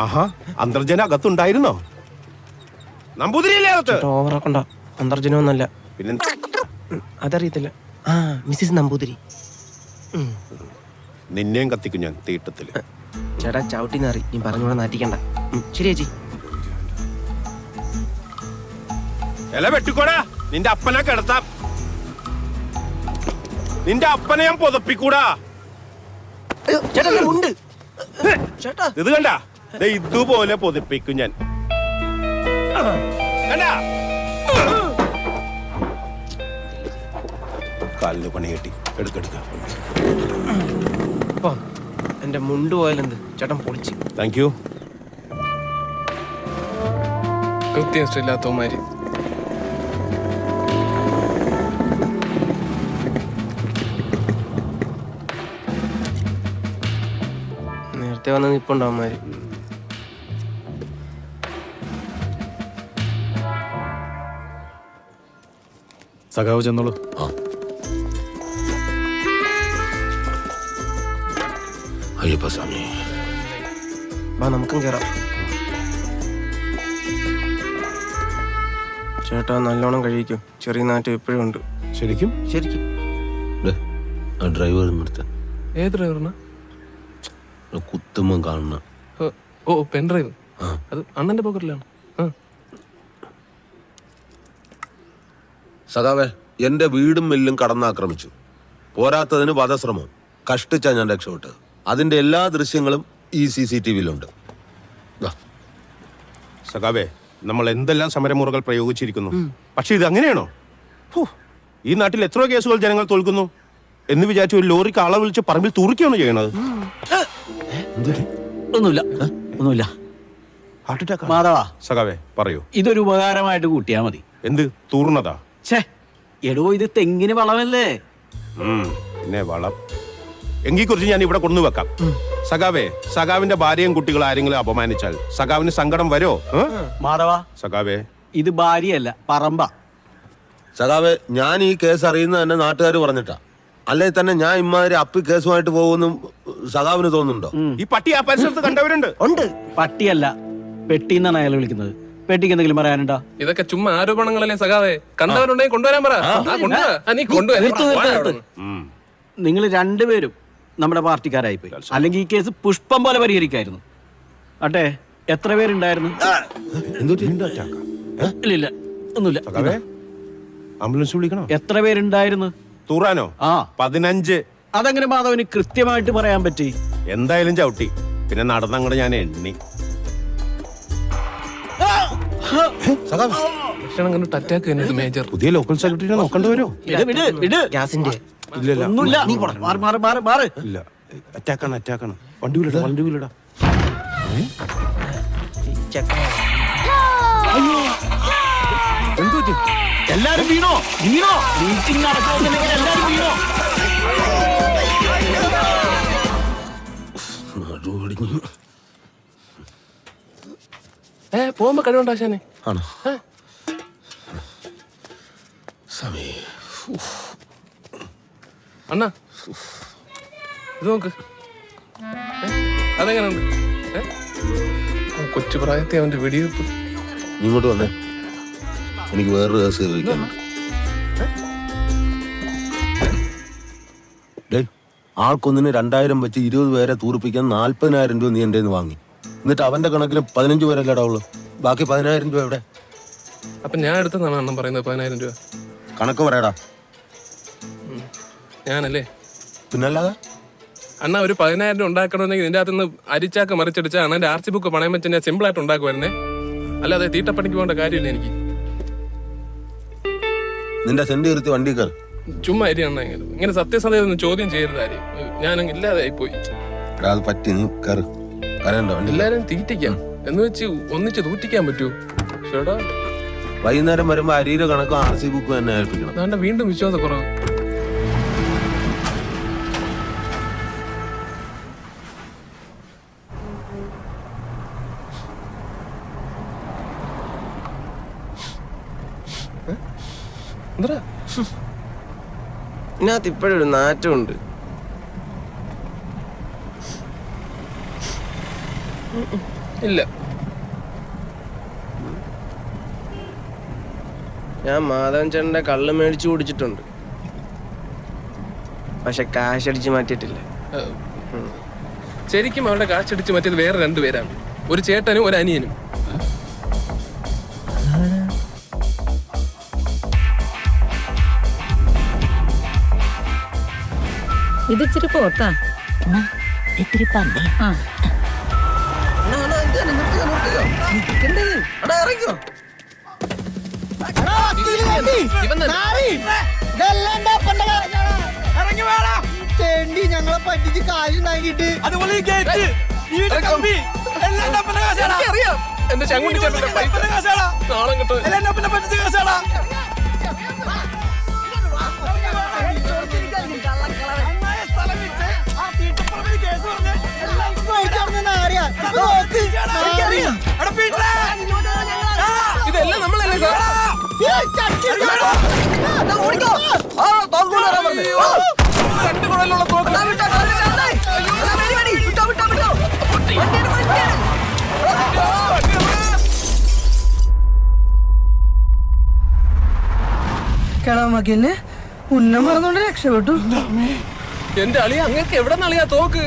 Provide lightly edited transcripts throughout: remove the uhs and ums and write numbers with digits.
ആഹാ, അന്തർജന അകത്തുണ്ടായിരുന്നോ? നമ്പൂതിരിയല്ലേ അകത്ത്? ഓവറാക്കണ്ട, അന്തർജനമൊന്നല്ല. പിന്നെ അതറിയത്തില്ല. ആ, മിസ്സിസ് നമ്പൂതിരി. നിന്നെയും കത്തിക്കും ഞാൻ തീട്ടത്തില്. ചേട്ടാ ചവിട്ടിന്നറി, നീ പറഞ്ഞോടെ നാറ്റിക്കണ്ട. ശരി ചേച്ചി. ഇല വെട്ടിക്കോടാ, നിന്റെ അപ്പനെ കിടത്താം. നിന്റെ അപ്പനെ ഞാൻ പുതപ്പിക്കൂടാ. ചേട്ടാ ഉണ്ട് ചേട്ടാ. ഇത് കണ്ട, ഇതുപോലെ പൊതിപ്പിക്കും ഞാൻ. കണ്ടാ, കാലിന് പണി കിട്ടി. എടുക്കെടുക്ക. എന്റെ മുണ്ട് പോയാലെന്ത്, ചേട്ടൻ പൊളിച്ച്. Thank you. കൃത്യം ഇഷ്ടമില്ലാത്തവന്മാര്. നേരത്തെ വന്ന് നിപ്പുണ്ടാവന്മാര്. സഖാവ് ചെന്നോളൂ. അയ്യപ്പസ്വാമി, വാ നമുക്കും കേറാം. ചേട്ടാ നല്ലോണം കഴിക്കും, ചെറിയ നാറ്റം എപ്പോഴും ഉണ്ട്. ശരിക്കും ശരിക്കും. ഡ്രൈവർ നിർത്താൻ. ഏത് ഡ്രൈവറിനാ? കുത്തുമ്പം കാണുന്ന. ഓ, പെൻ ഡ്രൈവ്. അത് അണ്ണന്റെ പോക്കറ്റിലാണ്. സഖാവേ, എന്റെ വീടും മില്ലും കടന്നാക്രമിച്ചു. പോരാത്തതിന് വധശ്രമം. കഷ്ടിച്ചാ ഞാൻ രക്ഷപ്പെട്ടത്. അതിന്റെ എല്ലാ ദൃശ്യങ്ങളും ഈ CCTVയിലുണ്ട്. സഖാവേ, നമ്മൾ എന്തെല്ലാം സമരമുറകൾ പ്രയോഗിച്ചിരിക്കുന്നു. പക്ഷെ ഇത് അങ്ങനെയാണോ? ഈ നാട്ടിൽ എത്രയോ കേസുകൾ ജനങ്ങൾ തോൽക്കുന്നു എന്ന് വിചാരിച്ചു ഒരു ലോറിക്ക് ആളെ വിളിച്ച് പറമ്പിൽ തൂറിക്കാണ് ചെയ്യണത്. ഒന്നുമില്ല. Heart attack. മാധവാ, സഖാവേ പറയൂ. ഇതൊരു ഉപകാരമായിട്ട് കൂട്ടിയാ മതി. എന്ത് തൂർണതാ? എടോ, ഇത് തെങ്ങിന് വളമല്ലേ? പിന്നെ വളം എങ്കിൽ കുറിച്ച് ഞാൻ ഇവിടെ കൊണ്ടുവെക്കാം. സഖാവേ, സഖാവിന്റെ ഭാര്യയും കുട്ടികളും ആരെങ്കിലും അപമാനിച്ചാൽ സഖാവിന് സങ്കടം വരോ? മാധവാ, സഖാവേ, ഇത് ഭാര്യയല്ല, പറമ്പ. സഖാവേ, ഞാൻ ഈ കേസ് അറിയുന്നത് തന്നെ നാട്ടുകാർ പറഞ്ഞിട്ടാ. അല്ലെ തന്നെ ഞാൻ ഇമ്മാതിരി അപ്പി കേസുമായിട്ട് പോകുമെന്നും സഖാവിന് തോന്നുന്നുണ്ടോ? ഈ പട്ടി ആ പരിസരത്ത് കണ്ടവരുണ്ട്. ഉണ്ട്. പട്ടിയല്ല, പെട്ടിന്നാണ് അയാൾ വിളിക്കുന്നത്. പെട്ടിക്ക് എന്തെങ്കിലും പറയാനുണ്ടോ? ഇതൊക്കെ ചുമ്മാ ആരോപണങ്ങളല്ലേ സഖാവേ? കണ്ടവരുണ്ടെങ്കിൽ കൊണ്ടുവരാൻ പറ. നീ കൊണ്ടുവരാ. നിങ്ങൾ രണ്ടുപേരും നമ്മുടെ പാർട്ടിക്കാരായിപ്പോയി. അല്ലെങ്കിൽ ഈ കേസ് പുഷ്പം പോലെ പരിഹരിക്കായിരുന്നു. അട്ടെ, എത്ര പേരുണ്ടായിരുന്നു? ഇല്ല, ഒന്നുമില്ല. ആംബുലൻസ് വിളിക്കണോ? എത്ര പേരുണ്ടായിരുന്നു? തൂറാനോ? 15. അതെങ്ങനെ മാധവന് കൃത്യമായിട്ട് പറയാൻ പറ്റി? എന്തായാലും ചവിട്ടി. പിന്നെ നടന്നങ്ങടെ ഞാൻ എണ്ണി. ഭക്ഷണം കണ്ടിട്ട് അറ്റാക്ക് തന്നെ ഇത് മേജർ. പുതിയ ലോക്കൽ സെക്രട്ടറിനെ നോക്കണ്ടവരോ? ഗ്യാസിന്റെ ഇല്ല. ഒന്നുമില്ല. ഇല്ല, അറ്റാക്കാണ്. വണ്ടി വിളിടാ. എല്ലാരും വീണോ? മീറ്റിംഗ് നടക്കുന്നുണ്ടെങ്കിൽ എല്ലാരും വീണോ? പോകുമ്പോ കഴിവുണ്ടാശാനെ. ആണോ? അണ്ണാ, ഇത് നോക്ക്. അതെങ്ങനെയുണ്ട്? കൊച്ചു പ്രായത്തെ അവന്റെ വെടിവെപ്പ്. ഇങ്ങോട്ട് വന്നേ, എനിക്ക് വേറൊരു കേസ് ചോദിക്കാനുണ്ട്. ആൾക്കൊന്നിന് 2000 വെച്ച് 20 പേരെ തൂറിപ്പിക്കാൻ 40,000 രൂപ നീ എൻ്റെ വാങ്ങി. എന്നിട്ട് അവന്റെ കണക്കിൽ 15 പേരല്ലേടാ ഉള്ളു. ബാക്കി 10,000 രൂപ എവിടെ? അപ്പൊ ഞാൻ എടുത്തെന്നാണ് അണ്ണൻ പറയുന്നത് 10,000 രൂപ. കണക്ക് പറയടാ. ഞാനല്ലേ? പിന്നല്ലാതെ അണ്ണ ഒരു 10,000 രൂപ ഉണ്ടാക്കണമെങ്കിൽ ഇതിന്റെ അകത്തുനിന്ന് അരിച്ചാക്ക് മറിച്ചടിച്ചാൽ അണ്ണന്റെ RC ബുക്ക് പണയം വെച്ച് ഞാൻ സിമ്പിൾ ആയിട്ട് ഉണ്ടാക്കുമായിരുന്നേ. അല്ലാതെ തീട്ടപ്പണിക്ക് പോകേണ്ട കാര്യമില്ല എനിക്ക്. നിന്റെ സെന്റ് കയറി വണ്ടി കയറി. ചുമ്മാ അരി അണ്ണ ഇങ്ങനെ സത്യസന്ധത ചോദ്യം ചെയ്യരുത് ആരെയും. ഞാനങ്ങ് ഇല്ലാതെ ആയിപ്പോയി. അത് പറ്റി നീ കയറി കരണ്ടോ? എല്ലാരും തീറ്റിക്കാം എന്ന് വെച്ച് ഒന്നിച്ച് തൂറ്റിക്കാൻ പറ്റൂ? ചേട്ടാ, വൈകുന്നേരം വരുമ്പോ അരിയുടെ കണക്കും RC ബുക്കും തന്നെ ഏൽപ്പിക്കണം. അതാണ്ട് വീണ്ടും വിശ്വാസക്കുറവ്. ഇതിനകത്ത് ഇപ്പോഴൊരു നാറ്റമുണ്ട്. ഇല്ല. ഞാൻ മാധവൻ ചേട്ടന്റെ കള്ള് മേടിച്ചു കുടിച്ചിട്ടുണ്ട്, പക്ഷെ കാശടിച്ച് മാറ്റിയിട്ടില്ല. ശരിക്കും അവരുടെ കാശടിച്ച് മറ്റേത് വേറെ രണ്ടുപേരാണ്, ഒരു ചേട്ടനും ഒരു അനിയനും. ഇത് ഇച്ചിരി പോത്താ. ഇത്തിരി പന്നി. ഞങ്ങളെ പറ്റിച്ച് കാശുണ്ടാക്കിട്ട് എനിക്കറിയാം എന്റെ ചങ്കുണ്ടി ചേട്ടന്റെ പൈസ നാളെ കിട്ടും. ഇതെല്ലാം നമ്മളല്ലേ സാർ? രണ്ട് കുഴലുള്ള തോക്ക്. കിളമക്കന്നെ ഉന്നം മറന്നോണ്ട് രക്ഷപ്പെട്ടു. എന്റെ അളിയ അങ്ങക്ക് എവിടെ നളിയാ തോക്ക്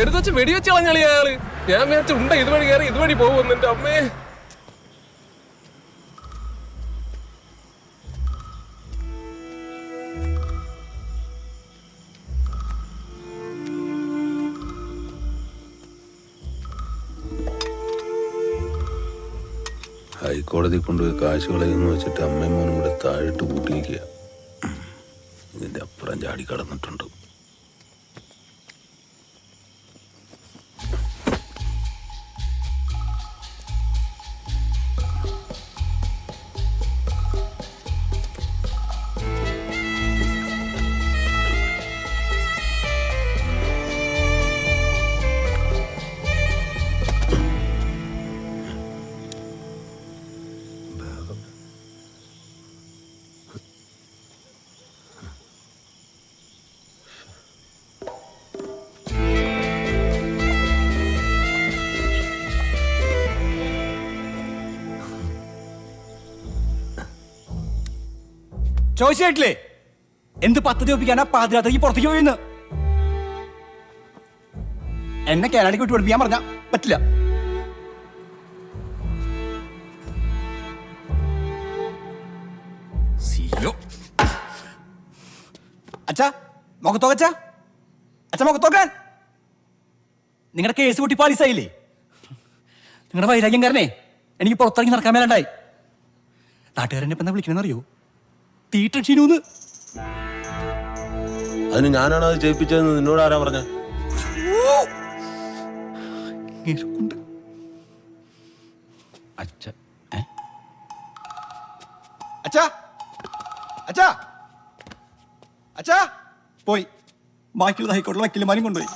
എടുത്ത് വെച്ച് വെടിവെച്ച് കളഞ്ഞളിയാ ആള്. ഞാൻ വിചാരിച്ച ഉണ്ട ഇതുവഴി കയറി ഇതുവഴി പോകുന്നു. എന്റെ അമ്മേ, ഹൈക്കോടതി കൊണ്ടുപോയി കാശ് കളയെന്ന് വെച്ചിട്ട് അമ്മയും മോനും കൂടെ താഴിട്ട് പൂട്ടിയിരിക്കുക. ഇതിന്റെ അപ്പുറം ചാടി കടന്നിട്ടുണ്ട്. ചോദിച്ചിട്ടില്ലേ എന്ത് പദ്ധതി ഒപ്പിക്കാനാ പാതിരാത്രിക്ക് പുറത്തേക്ക് പോയിന്ന്? എന്നെ കാനഡയ്ക്ക് വിട്ട് പഠിപ്പിക്കാൻ പറഞ്ഞ പറ്റില്ല. അച്ഛാ മുഖത്തോക്കച്ചാ, അച്ഛാ മുഖത്തോക്കാൻ. നിങ്ങളുടെ കേസ് പൊട്ടി പാലീസായില്ലേ? നിങ്ങളുടെ വൈരാഗ്യം കാരണേ എനിക്ക് പുറത്തിറങ്ങി നടക്കാൻ മേലുണ്ടായി. നാട്ടുകാരെന്നെ ഇപ്പം എന്താ വിളിക്കണമെന്നറിയോ? തീട്ടീനൂന്ന്. അതിന് ഞാനാണ് അത് ചെയ്യിപ്പിച്ചതെന്ന് നിന്നോട് ആരാ പറഞ്ഞ? അച്ഛാ അച്ഛാ അച്ഛാ അച്ഛാ പോയി ബാക്കിയുള്ള ഹൈക്കോടതിയിലെ വക്കീലന്മാരും കൊണ്ടുപോയി.